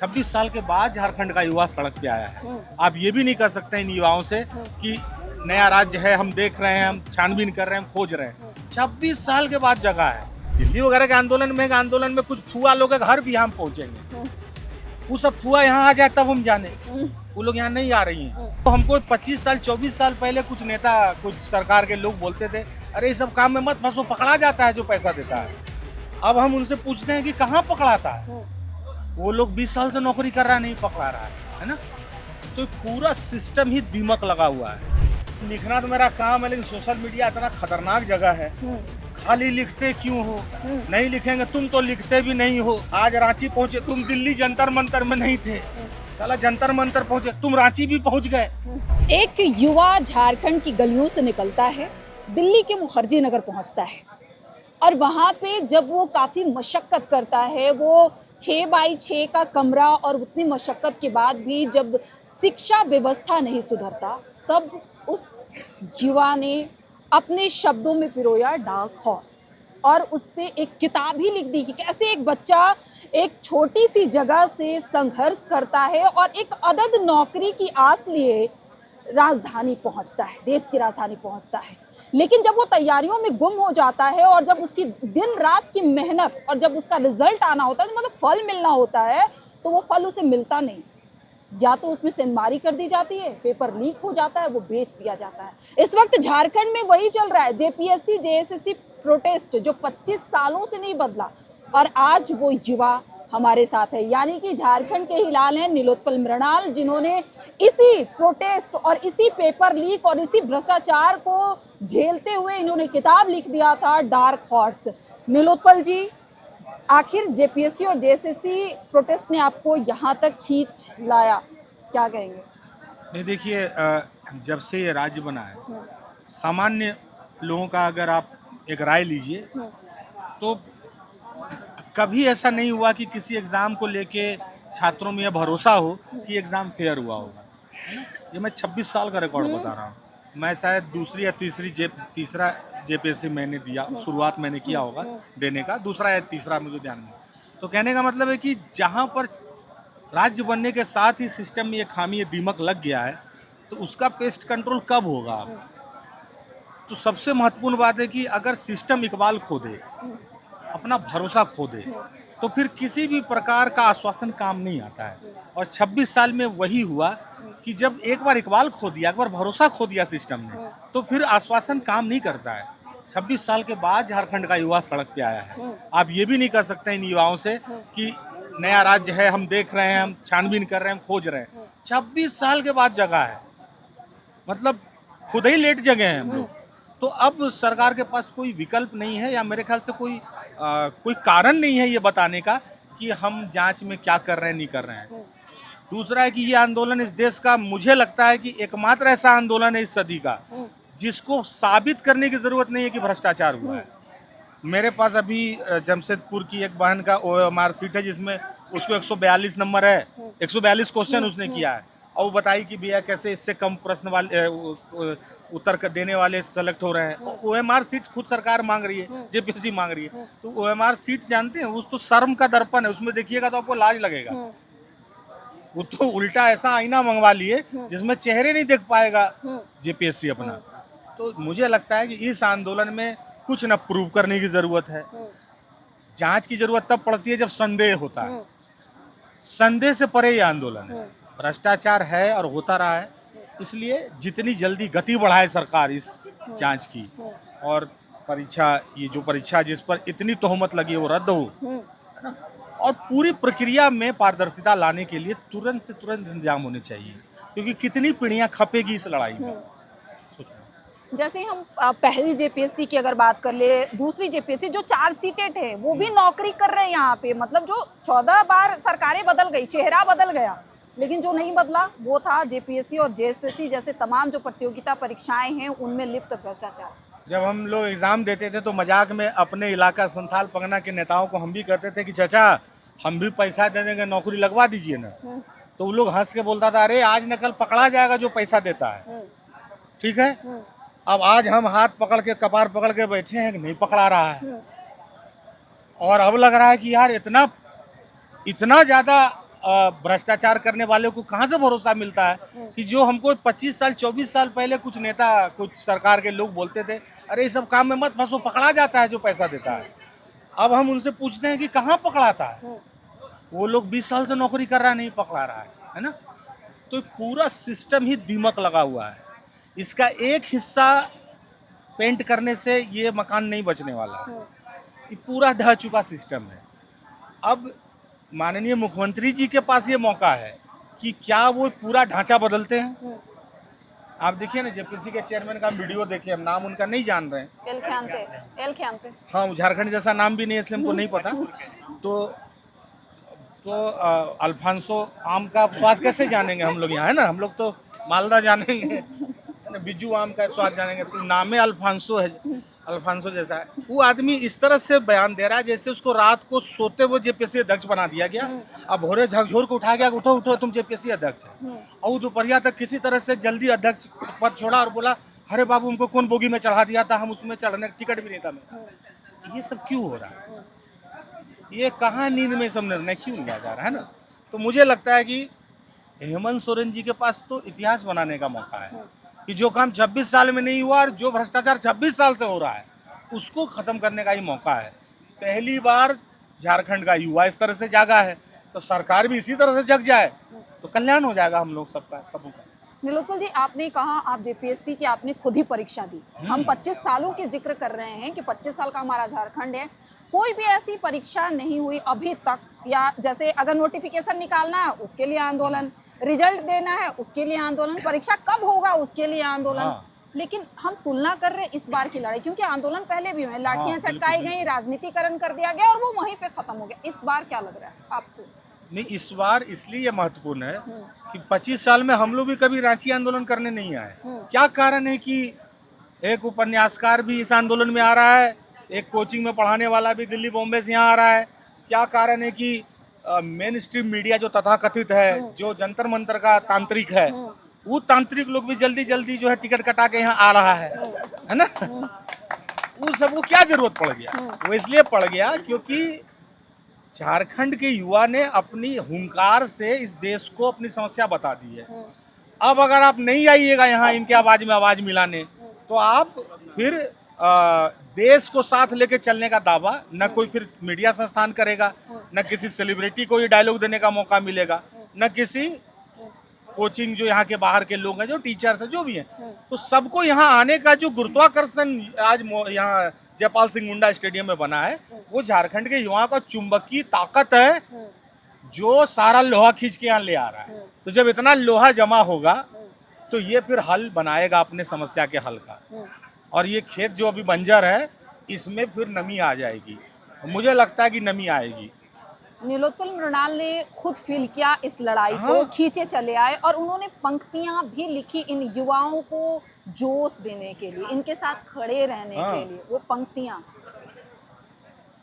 26 साल के बाद झारखंड का युवा सड़क पे आया है। आप ये भी नहीं कर सकते इन युवाओं से कि नया राज्य है, हम देख रहे हैं, हम छानबीन कर रहे हैं, हम खोज रहे हैं। 26 साल के बाद जगह है। दिल्ली वगैरह के आंदोलन में कुछ फुआ लोग के घर भी हम पहुंचेंगे। वो सब फुआ यहाँ आ जाए तब हम जाने। वो लोग यहाँ नहीं आ रही हैं। तो हमको 25 साल 24 साल पहले कुछ नेता, कुछ सरकार के लोग बोलते थे, अरे इस सब काम में मत फंसो, पकड़ा जाता है जो पैसा देता है। अब हम उनसे पूछते हैं कि कहाँ पकड़ाता है। वो लोग 20 साल से नौकरी कर रहा है, नहीं पकड़ा रहा है ना। तो पूरा सिस्टम ही दीमक लगा हुआ है। लिखना तो मेरा काम है, लेकिन सोशल मीडिया इतना खतरनाक जगह है। खाली लिखते क्यों हो? नहीं लिखेंगे, तुम तो लिखते भी नहीं हो। आज रांची पहुंचे, तुम दिल्ली जंतर मंतर में नहीं थे, साला जंतर मंतर पहुंचे, तुम रांची भी पहुंच गए। एक युवा झारखंड की गलियों से निकलता है, दिल्ली के मुखर्जी नगर पहुंचता है और वहाँ पे जब वो काफ़ी मशक्क़त करता है, वो 6 बाई 6 का कमरा और उतनी मशक्क़त के बाद भी जब शिक्षा व्यवस्था नहीं सुधरता, तब उस युवा ने अपने शब्दों में पिरोया डार्क हॉर्स और उस पे एक किताब ही लिख दी कि कैसे एक बच्चा एक छोटी सी जगह से संघर्ष करता है और एक अदद नौकरी की आस लिए राजधानी पहुंचता है, देश की राजधानी पहुंचता है। लेकिन जब वो तैयारियों में गुम हो जाता है और जब उसकी दिन रात की मेहनत और जब उसका रिजल्ट आना होता है, मतलब फल मिलना होता है, तो वो फल उसे मिलता नहीं। या तो उसमें सेंधमारी कर दी जाती है, पेपर लीक हो जाता है, वो बेच दिया जाता है। इस वक्त झारखंड में वही चल रहा है, जेपीएससी जेएसएससी प्रोटेस्ट जो 25 सालों से नहीं बदला। और आज वो युवा हमारे साथ है, यानी कि झारखंड के हिलाल हैं नीलोत्पल मृणाल, जिन्होंने इसी प्रोटेस्ट और इसी पेपर लीक और इसी भ्रष्टाचार को झेलते हुए इन्होंने किताब लिख दिया था डार्क हॉर्स। नीलोत्पल जी, आखिर जेपीएससी और जेएसएससी प्रोटेस्ट ने आपको यहाँ तक खींच लाया, क्या कहेंगे? नहीं देखिए, जब से ये राज्य बना है, सामान्य लोगों का अगर आप एक राय लीजिए तो कभी ऐसा नहीं हुआ कि किसी एग्ज़ाम को लेके छात्रों में यह भरोसा हो कि एग्ज़ाम फेयर हुआ होगा। ये मैं 26 साल का रिकॉर्ड बता रहा हूँ। मैं शायद दूसरी या तीसरा जेपीएससी मैंने दिया, शुरुआत मैंने किया होगा देने का, दूसरा या तीसरा मुझे ध्यान में। तो कहने का मतलब है कि जहाँ पर राज्य बनने के साथ ही सिस्टम में ये खामी, ये दीमक लग गया है, तो उसका पेस्ट कंट्रोल कब होगा? तो सबसे महत्वपूर्ण बात है कि अगर सिस्टम इकबाल खो दे, अपना भरोसा खो दे, तो फिर किसी भी प्रकार का आश्वासन काम नहीं आता है। और 26 साल में वही हुआ कि जब एक बार इकबाल खो दिया, एक बार भरोसा खो दिया सिस्टम ने, तो फिर आश्वासन काम नहीं करता है। 26 साल के बाद झारखंड का युवा सड़क पे आया है। आप ये भी नहीं कर सकते इन युवाओं से कि नया राज्य है, हम देख रहे हैं, हम छानबीन कर रहे हैं, हम खोज रहे हैं। 26 साल के बाद जगह है, मतलब खुद ही लेट जगह हैं हम लोग। तो अब सरकार के पास कोई विकल्प नहीं है, या मेरे ख्याल से कोई कारण नहीं है ये बताने का कि हम जांच में क्या कर रहे हैं, नहीं कर रहे हैं। दूसरा है कि ये आंदोलन इस देश का, मुझे लगता है कि एकमात्र ऐसा आंदोलन है इस सदी का जिसको साबित करने की जरूरत नहीं है कि भ्रष्टाचार हुआ है। मेरे पास अभी जमशेदपुर की एक बहन का OMR सीट है जिसमें उसको 142 नंबर है, 142 क्वेश्चन उसने किया है, और वो बताई कि भैया कैसे इससे कम प्रश्न वाले उत्तर देने वाले सेलेक्ट हो रहे हैं। OMR सीट खुद सरकार मांग रही है, जेपीएससी मांग रही है। तो OMR सीट जानते हैं, उस तो शर्म का दर्पण है, उसमें देखिएगा तो आपको लाज लगेगा। वो तो उल्टा ऐसा आईना मंगवा लिए जिसमें चेहरे नहीं देख पाएगा जेपीएससी अपना। तो मुझे लगता है कि इस आंदोलन में कुछ न प्रूव करने की जरूरत है। जांच की जरूरत तब पड़ती है जब संदेह होता है। संदेह से परे ये आंदोलन है। भ्रष्टाचार है और होता रहा है, इसलिए जितनी जल्दी गति बढ़ाए सरकार इस जांच की, और परीक्षा, ये जो परीक्षा जिस पर इतनी तोहमत लगी है वो रद्द हो, है ना। और पूरी प्रक्रिया में पारदर्शिता लाने के लिए तुरंत से तुरंत इंतजाम होने चाहिए, क्योंकि कितनी पीढ़ियां खपेगी इस लड़ाई में। जैसे हम पहली जेपीएससी की अगर बात कर ले, दूसरी जेपीएससी जो 4 सीटेड है, वो भी नौकरी कर रहे हैं यहाँ पे। मतलब जो 14 बार सरकारें बदल गई, चेहरा बदल गया, लेकिन जो नहीं बदला वो था जेपीएससी और जेएसएससी जैसे तमाम जो प्रतियोगिता परीक्षाएं हैं उनमें लिप्त भ्रष्टाचार। जब हम लोग एग्जाम देते थे तो मजाक में अपने इलाका संथाल परगना के नेताओं को हम भी कहते थे कि चाचा हम भी पैसा दे देंगे, नौकरी लगवा दीजिए ना। तो वो लोग हंस के बोलता था, अरे आज न कल पकड़ा जाएगा जो पैसा देता है, ठीक है। अब आज हम हाथ पकड़ के, कपार पकड़ के बैठे हैं कि नहीं पकड़ा रहा है, और अब लग रहा है कि यार इतना ज़्यादा भ्रष्टाचार करने वाले को कहाँ से भरोसा मिलता है कि जो हमको 25 साल 24 साल पहले कुछ नेता कुछ सरकार के लोग बोलते थे अरे इस सब काम में मत फंसो, पकड़ा जाता है जो पैसा देता है। अब हम उनसे पूछते हैं कि कहाँ पकड़ाता है, वो लोग 20 साल से नौकरी कर रहा है, नहीं पकड़ा रहा है ना। तो पूरा सिस्टम ही दीमक लगा हुआ है। इसका एक हिस्सा पेंट करने से ये मकान नहीं बचने वाला है, ये पूरा ढह चुका सिस्टम है। अब माननीय मुख्यमंत्री जी के पास ये मौका है कि क्या वो पूरा ढांचा बदलते हैं। आप देखिए ना, जेपीसी के चेयरमैन का वीडियो देखिए, हम नाम उनका नहीं जान रहे हैं। एल ख्यामते। हाँ, झारखंड जैसा नाम भी नहीं है इसलिए हमको नहीं पता। तो अल्फांसो आम का स्वाद कैसे जानेंगे हम लोग यहाँ, है ना। हम लोग तो मालदा जानेंगे, बिज्जू आम का स्वाद जानेंगे, तो नाम अल्फांसो है, अल्फांसो जैसा है। वो आदमी इस तरह से बयान दे रहा है जैसे उसको रात को सोते हुए जेपीएससी अध्यक्ष बना दिया गया, अब भोरे झकझोर को उठा गया, उठो उठो तुम जेपीएससी अध्यक्ष है। और दोपहरिया तक किसी तरह से जल्दी अध्यक्ष पद छोड़ा और बोला अरे बाबू हमको कौन बोगी में चढ़ा दिया था, हम उसमें चढ़ने टिकट भी नहीं था मेरा। ये सब क्यों हो रहा है, ये कहाँ नींद में सब निर्णय क्यों लिया जा रहा है ना। तो मुझे लगता है कि हेमंत सोरेन जी के पास तो इतिहास बनाने का मौका है कि जो काम 26 साल में नहीं हुआ और जो भ्रष्टाचार 26 साल से हो रहा है उसको खत्म करने का ही मौका है। पहली बार झारखंड का युवा इस तरह से जागा है, तो सरकार भी इसी तरह से जग जाए तो कल्याण हो जाएगा हम लोग सबका, सबका। नीलोत्पल जी, आपने कहा आप जेपीएससी की आपने खुद ही परीक्षा दी। हम 25 सालों के जिक्र कर रहे हैं कि 25 साल का हमारा झारखंड है, कोई भी ऐसी परीक्षा नहीं हुई अभी तक, या जैसे अगर नोटिफिकेशन निकालना है उसके लिए आंदोलन, रिजल्ट देना है उसके लिए आंदोलन, परीक्षा कब होगा उसके लिए आंदोलन। हाँ। लेकिन हम तुलना कर रहे हैं इस बार की लड़ाई, क्योंकि आंदोलन पहले भी हुए, लाठियां हाँ, चटकाई गई, राजनीतिकरण कर दिया गया और वो वहीं पे खत्म हो गया। इस बार क्या लग रहा है आपको? नहीं, इस बार इसलिए महत्वपूर्ण है कि 25 साल में हम लोग भी कभी रांची आंदोलन करने नहीं आए। क्या कारण है कि एक उपन्यासकार भी इस आंदोलन में आ रहा है, एक कोचिंग में पढ़ाने वाला भी दिल्ली बॉम्बे से यहाँ आ रहा है। क्या कारण है कि मेन स्ट्रीम मीडिया जो तथाकथित है, जो जंतर मंतर का तांत्रिक है, वो तांत्रिक लोग भी जल्दी जल्दी जो है टिकट कटा के यहाँ आ रहा है ना। वो सब वो क्या जरूरत पड़ गया, वो इसलिए पड़ गया क्योंकि झारखंड के युवा ने अपनी हुंकार से इस देश को अपनी समस्या बता दी है। अब अगर आप नहीं आइएगा यहाँ इनके आवाज में आवाज मिलाने, तो आप फिर देश को साथ लेके चलने का दावा न कोई फिर मीडिया संस्थान करेगा, न किसी सेलिब्रिटी को ये डायलॉग देने का मौका मिलेगा, न किसी कोचिंग जो यहाँ के बाहर के लोग हैं, जो टीचर्स हैं, जो भी हैं, तो सबको यहाँ आने का जो गुरुत्वाकर्षण आज यहाँ जयपाल सिंह मुंडा स्टेडियम में बना है, वो झारखंड के युवाओं का चुंबकीय ताकत है जो सारा लोहा खींच के यहाँ ले आ रहा है। तो जब इतना लोहा जमा होगा तो ये फिर हल बनाएगा अपने समस्या के हल का, और ये खेत जो अभी बंजर है इसमें फिर नमी आ जाएगी, मुझे लगता है कि नमी आएगी। नीलोत्पल मृणाल ने खुद फील किया इस लड़ाई को, खींचे चले आए और उन्होंने पंक्तियां भी लिखी इन युवाओं को जोश देने के लिए, इनके साथ खड़े रहने के लिए। वो पंक्तियां,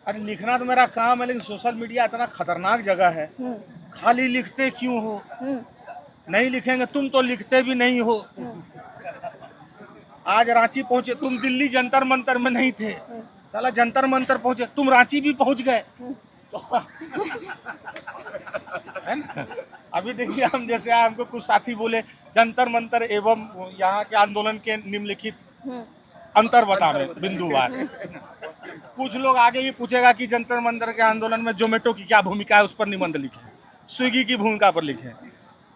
अरे लिखना तो मेरा काम है, लेकिन सोशल मीडिया इतना खतरनाक जगह है, खाली लिखते क्यों हो, नहीं लिखेंगे, तुम तो लिखते भी नहीं हो। आज रांची पहुंचे, तुम दिल्ली जंतर मंतर में नहीं थे, साला जंतर मंतर पहुंचे, तुम रांची भी पहुंच गए। तो है ना। अभी देखिए हम जैसे हमको कुछ साथी बोले जंतर मंतर एवं यहाँ के आंदोलन के निम्नलिखित अंतर बतावे बिंदुवार। कुछ लोग आगे ही पूछेगा कि जंतर मंतर के आंदोलन में जोमेटो की क्या भूमिका है, उस पर निबंध लिखे, स्विगी की भूमिका पर लिखे,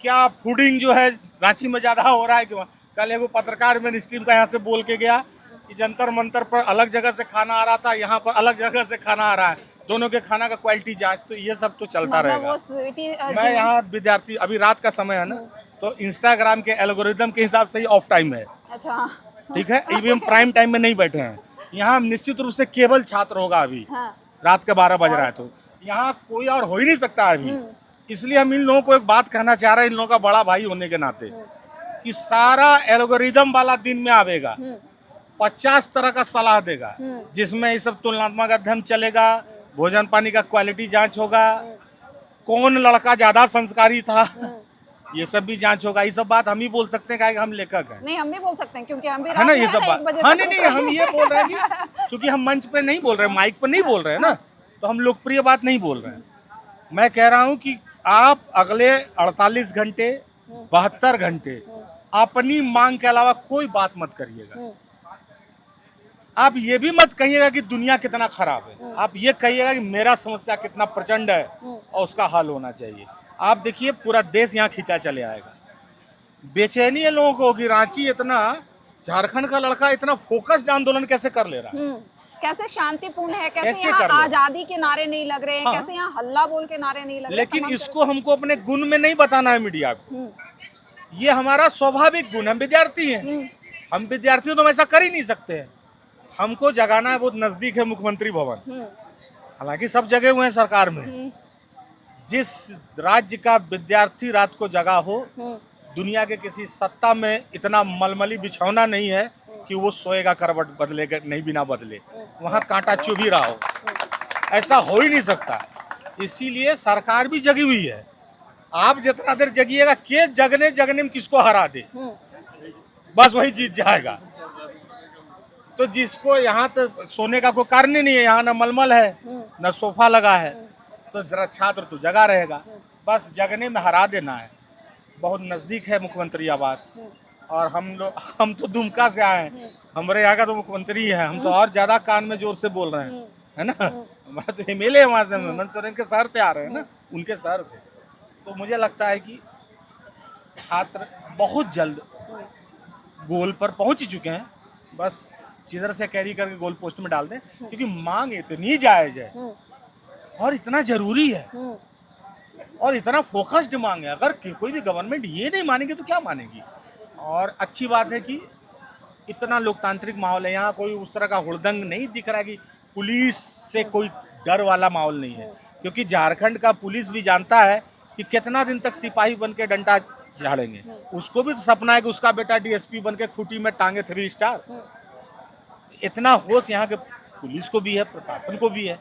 क्या फूडिंग जो है रांची में ज्यादा हो रहा है कि कल एगो पत्रकार मेन स्ट्रीम का यहाँ से बोल के गया कि जंतर मंतर पर अलग जगह से खाना आ रहा था, यहाँ पर अलग जगह से खाना आ रहा है, दोनों के खाना का क्वालिटी जांच, तो ये सब तो चलता रहेगा। मैं यहाँ विद्यार्थी, अभी रात का समय है ना, तो इंस्टाग्राम के एल्गोरिदम के हिसाब से ही ऑफ टाइम है। अच्छा, ठीक है, अभी हम प्राइम टाइम में नहीं बैठे हैं यहाँ, हम निश्चित रूप से केवल छात्र होगा अभी। रात के 12 बज रहा है, तो यहाँ कोई और हो ही नहीं सकता अभी। इसलिए हम इन लोगों को एक बात कहना चाह रहे हैं, इन लोगों का बड़ा भाई होने के नाते, कि सारा एल्गोरिदम वाला दिन में आवेगा, 50 तरह का सलाह देगा, जिसमें ये सब तुलनात्मक अध्ययन चलेगा, भोजन पानी का क्वालिटी जांच होगा, कौन लड़का ज्यादा संस्कारी था, ये सब भी जांच होगा। ये सब बात हम ही बोल सकते हैं, हम लेखक हैं। नहीं, हम भी बोल सकते हैं क्योंकि हम भी है ना ये सब बात। हाँ नहीं, हम ये बोल रहे हैं कि चूंकि हम मंच पे नहीं बोल रहे, माइक पे नहीं बोल रहे हैं ना, तो हम लोकप्रिय बात नहीं बोल रहे हैं। मैं कह रहा हूँ कि आप अगले 48 घंटे 72 घंटे अपनी मांग के अलावा कोई बात मत करिएगा। आप ये भी मत कहिएगा कि दुनिया कितना खराब है, आप ये कहिएगा कि मेरा समस्या कितना प्रचंड है और उसका हल होना चाहिए। आप देखिए पूरा देश यहाँ खींचा चले आएगा। बेचैनी है लोगों को कि रांची इतना, झारखंड का लड़का इतना फोकस्ड आंदोलन कैसे कर ले रहा है, कैसे शांतिपूर्ण है, कैसे कैसे कर यहाँ लो? आजादी के नारे नहीं लग रहे हैं, हाँ। कैसे यहाँ हल्ला बोल के नारे नहीं लग रहे। लेकिन तमाम इसको हमको अपने गुण में नहीं बताना है मीडिया को। हम्म, ये हमारा स्वाभाविक गुण, हम विद्यार्थी हैं, हम विद्यार्थियों तो हम ऐसा कर ही नहीं सकते हैं। हमको जगाना है, बहुत नजदीक है मुख्यमंत्री भवन, हालांकि सब जगह हुए हैं सरकार में। जिस राज्य का विद्यार्थी रात को जगा हो, दुनिया के किसी सत्ता में इतना मलमली बिछौना नहीं है कि वो सोएगा करवट बदलेगा नहीं, बिना बदले वहाँ कांटा चुभ ही रहा हो, ऐसा हो ही नहीं सकता। इसीलिए सरकार भी जगी हुई है। आप जितना देर जगिएगा, के जगने में किसको हरा दे, बस वही जीत जाएगा। तो जिसको यहाँ तो सोने का कोई कारण ही नहीं है, यहाँ ना मलमल है न सोफा लगा है, तो जरा छात्र तो जगा रहेगा, बस जगने में हरा देना है। बहुत नज़दीक है मुख्यमंत्री आवास, और हम तो दुमका से आए हैं, हमारे यहाँ का तो मुख्यमंत्री है, हम तो और ज़्यादा कान में जोर से बोल रहे हैं, है ना। हमारा तो एमएलए है वहाँ से, मंसूर के शहर से आ रहे हैं ना, उनके शहर से। तो मुझे लगता है कि छात्र बहुत जल्द गोल पर पहुँच ही चुके हैं, बस जिधर से कैरी करके गोल पोस्ट में डाल दें, क्योंकि मांग इतनी जायज है और इतना जरूरी है और इतना फोकस्ड मांग है। अगर कोई भी गवर्नमेंट ये नहीं मानेगी तो क्या मानेगी। और अच्छी बात है कि इतना लोकतांत्रिक माहौल है यहाँ, कोई उस तरह का हुड़दंग नहीं दिख रहा है कि पुलिस से कोई डर वाला माहौल नहीं है, क्योंकि झारखंड का पुलिस भी जानता है कि कितना दिन तक सिपाही बन के डंडा झाड़ेंगे। उसको भी तो सपना है कि उसका बेटा डीएसपी बन के खूंटी में टांगे 3 स्टार। इतना होश यहाँ के पुलिस को भी है, प्रशासन को भी है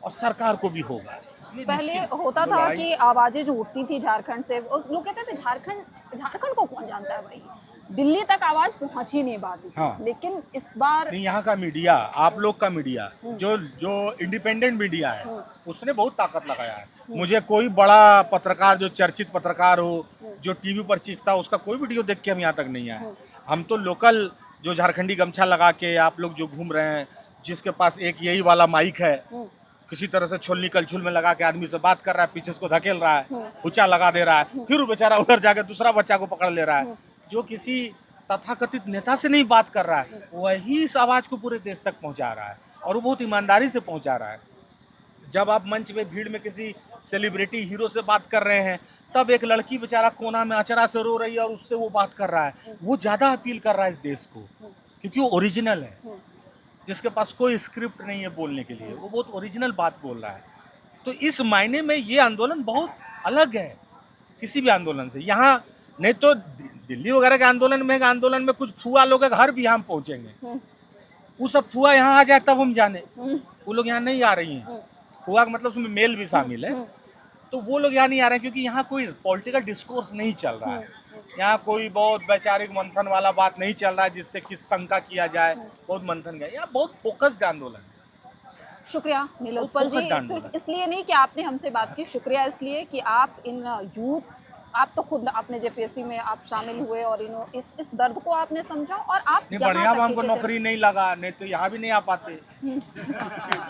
और सरकार को भी होगा। पहले होता था कि आवाजें जो उठती थी झारखंड से, लोग कहते थे झारखंड को कौन जानता है भाई, दिल्ली तक आवाज पहुंच ही नहीं पाती थी। हाँ। लेकिन इस बार नहीं, यहाँ का मीडिया, आप लोग का मीडिया, जो इंडिपेंडेंट मीडिया है, उसने बहुत ताकत लगाया है। मुझे कोई बड़ा पत्रकार जो चर्चित पत्रकार हो, जो टीवी पर चीखता, उसका कोई वीडियो देख के हम यहाँ तक नहीं आए। हम तो लोकल जो झारखंडी गमछा लगा के आप लोग जो घूम रहे हैं, जिसके पास एक यही वाला माइक है, किसी तरह से छोलनी कलछुल में लगा के आदमी से बात कर रहा है, पीछे उसको धकेल रहा है, हुचा लगा दे रहा है, फिर वो बेचारा उधर जाके दूसरा बच्चा को पकड़ ले रहा है, जो किसी तथाकथित नेता से नहीं बात कर रहा है, वही इस आवाज को पूरे देश तक पहुंचा रहा है और वो बहुत ईमानदारी से पहुंचा रहा है। जब आप मंच पे भीड़ में किसी सेलिब्रिटी हीरो से बात कर रहे हैं, तब एक लड़की बेचारा कोना में अचरा से रो रही है और उससे वो बात कर रहा है, वो ज़्यादा अपील कर रहा है इस देश को, क्योंकि वो ओरिजिनल है। जिसके पास कोई स्क्रिप्ट नहीं है बोलने के लिए, वो बहुत ओरिजिनल बात बोल रहा है। तो इस मायने में ये आंदोलन बहुत अलग है किसी भी आंदोलन से। यहाँ नहीं तो दिल्ली वगैरह के आंदोलन में कुछ फुआ लोग घर भी हम पहुंचेंगे, वो सब फुआ यहाँ आ जाए तब हम जाने, वो लोग यहाँ नहीं आ रही हैं। फुआ का मतलब उसमें मेल भी शामिल है, तो वो लोग यहाँ नहीं आ रहे हैं क्योंकि यहाँ कोई पॉलिटिकल डिस्कोर्स नहीं चल रहा है। यहाँ कोई बहुत वैचारिक मंथन वाला बात नहीं चल रहा है जिससे कि शंका किया जाए, बहुत मंथन गया। यहाँ बहुत फोकस्ड आंदोलन है। शुक्रिया नीलोत्पल जी, सिर्फ इसलिए नहीं कि आपने हमसे बात की, शुक्रिया इसलिए कि आप इन यूथ, आप तो खुद अपने जेपीएससी में आप शामिल हुए और इस दर्द को आपने समझा और आप बढ़िया हमको नौकरी नहीं लगा, नहीं तो यहाँ भी नहीं आ पाते।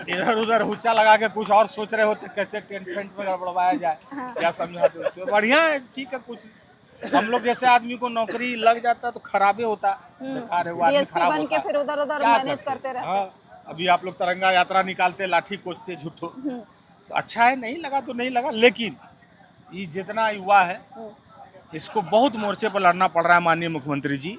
इधर उधर हुच्चा लगा के कुछ और सोच रहे होते, कैसे टेंट में गड़बड़वाया जाए या समझाते। तो बढ़िया है, ठीक है। कुछ हम लोग जैसे आदमी को नौकरी लग जाता तो खराबे होता, बेकार है वो आदमी, खराब होता, फिर उधर मैनेज करते रहते। हाँ, अभी आप लोग तिरंगा यात्रा निकालते, लाठी कोसते झूठो, तो अच्छा है। नहीं लगा तो नहीं लगा, लेकिन ये जितना युवा है इसको बहुत मोर्चे पर लड़ना पड़ रहा है। माननीय मुख्यमंत्री जी,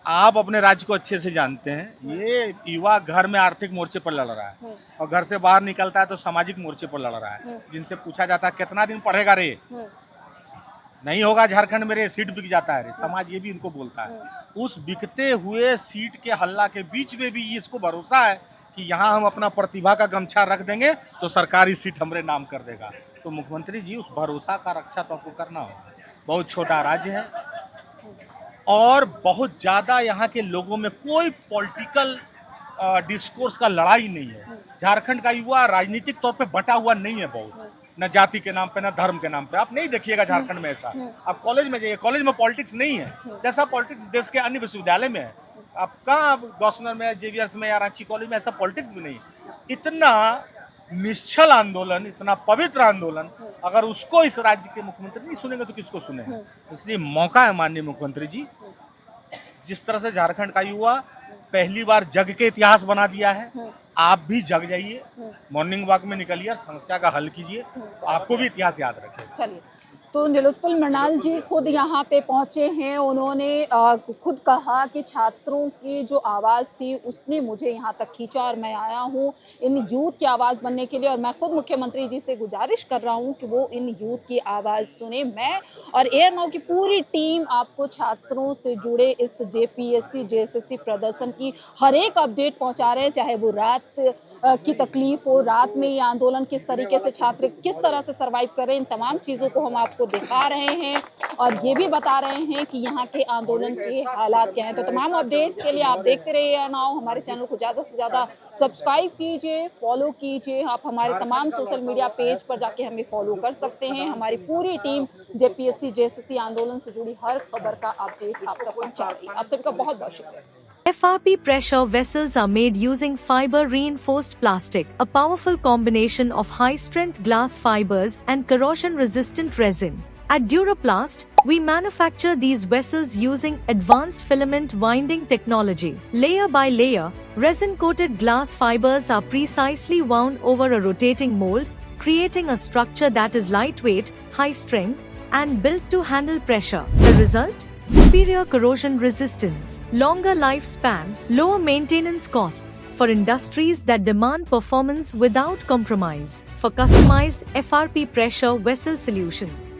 आप अपने राज्य को अच्छे से जानते हैं, ये युवा घर में आर्थिक मोर्चे पर लड़ रहा है और घर से बाहर निकलता है तो सामाजिक मोर्चे पर लड़ रहा है। जिनसे पूछा जाता है कितना दिन पढ़ेगा रे, नहीं होगा झारखंड में रे, सीट बिक जाता है रे, समाज ये भी इनको बोलता है। उस बिकते हुए सीट के हल्ला के बीच में भी इसको भरोसा है कि यहाँ हम अपना प्रतिभा का गमछा रख देंगे तो सरकारी सीट हमारे नाम कर देगा। तो मुख्यमंत्री जी, उस भरोसा का रक्षा तो आपको करना होगा। बहुत छोटा राज्य है और बहुत ज़्यादा यहाँ के लोगों में कोई पॉलिटिकल डिस्कोर्स का लड़ाई नहीं है। झारखंड का युवा राजनीतिक तौर पे बटा हुआ नहीं है बहुत, न जाति के नाम पे न धर्म के नाम पे। आप नहीं देखिएगा झारखंड में ऐसा। आप कॉलेज में जाइए, कॉलेज में पॉलिटिक्स नहीं है जैसा पॉलिटिक्स देश के अन्य विश्वविद्यालय में है। आप कहाँ गौसनर में, जेवियर्स में या रांची कॉलेज में ऐसा पॉलिटिक्स भी नहीं। इतना निश्चल आंदोलन, इतना पवित्र आंदोलन, अगर उसको इस राज्य के मुख्यमंत्री नहीं सुनेंगे तो किसको सुनेंगे। इसलिए मौका है माननीय मुख्यमंत्री जी, जिस तरह से झारखंड का युवा पहली बार जग के इतिहास बना दिया है, आप भी जग जाइए, मॉर्निंग वॉक में निकलिए, समस्या का हल कीजिए, तो आपको भी इतिहास याद रखेगा। चलिए, तो नीलोत्पल मृणाल जी खुद यहाँ पे पहुँचे हैं। उन्होंने खुद कहा कि छात्रों की जो आवाज़ थी उसने मुझे यहाँ तक खींचा और मैं आया हूँ इन यूथ की आवाज़ बनने के लिए, और मैं खुद मुख्यमंत्री जी से गुजारिश कर रहा हूँ कि वो इन यूथ की आवाज़ सुने। मैं और एयर नाउ की पूरी टीम आपको छात्रों से जुड़े इस जेपीएससी जेएसएससी प्रदर्शन की हर एक अपडेट पहुँचा रहे हैं, चाहे वो रात की तकलीफ हो, रात में ये आंदोलन किस तरीके से छात्र किस तरह से सर्वाइव कर रहे हैं, इन तमाम चीज़ों को हम आपको दिखा रहे हैं और ये भी बता रहे हैं कि यहाँ के आंदोलन के हालात क्या हैं। तो तमाम अपडेट्स के लिए आप देखते रहिए नाउ। हमारे चैनल को ज़्यादा से ज़्यादा सब्सक्राइब कीजिए, फॉलो कीजिए। आप हमारे तमाम सोशल मीडिया पेज पर जाके हमें फॉलो कर सकते हैं। हमारी पूरी टीम जेपीएससी जेएसएससी आंदोलन से जुड़ी हर खबर का अपडेट आप तक पहुँचा रही है। आप सबका बहुत बहुत शुक्रिया। FRP pressure vessels are made using fiber reinforced plastic, a powerful combination of high-strength glass fibers and corrosion-resistant resin. At Duraplast, we manufacture these vessels using advanced filament winding technology. Layer by layer, resin-coated glass fibers are precisely wound over a rotating mold, creating a structure that is lightweight, high-strength, and built to handle pressure. The result? Superior corrosion resistance, longer lifespan, lower maintenance costs for industries that demand performance without compromise. For customized FRP pressure vessel solutions,